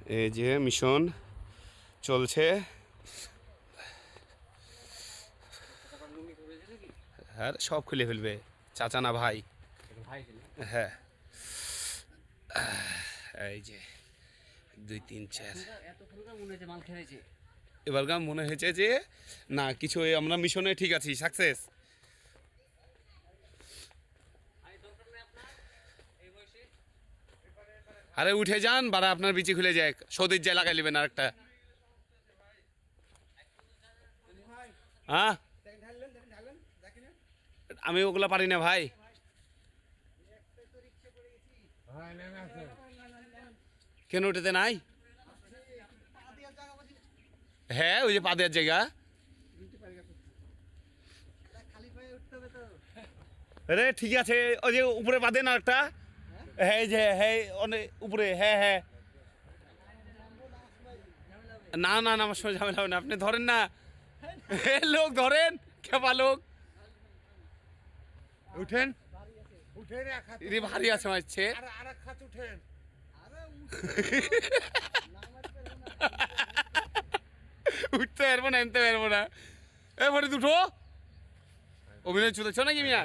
এই যে মিশন চলছে। হ্যাঁ সব খুলে ফেলবে, চাচা না ভাই। হ্যাঁ এই যে 2 3 4 এবার গাম মনে হয়েছে যে না কিছু আমরা মিশনে ঠিক আছি, সাকসেস। আরে উঠে যান, বারা আপনার বিচি খুলে যায়, সৌদির যায় লাগাই নেবেন আর একটা। হ্যাঁ আমি ওগুলা পারি না ভাই। কেন উঠেতে নাই? হ্যাঁ ওই যে পা দেওয়ার জায়গা। রে ঠিক আছে, ওই যে উপরে পা দেন আর একটা। হ্যাঁ এই যে হ্যাঁ অনেক উপরে, হ্যাঁ হ্যাঁ। না না না আমার সঙ্গে ঝামেলা হবে না, আপনি ধরেন না। লোক ধরেন, খেপা লোক। উঠেন উঠেন, ইনি ভারী আছে মারছে। আর এক হাত উঠেন। উঠতে পারবো না, এনতে পারবো না। এ ভরে দুটো অভিনয় চলেছ নাকি মিয়া?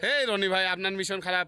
হে রনি ভাই আপনার মিশন খারাপ।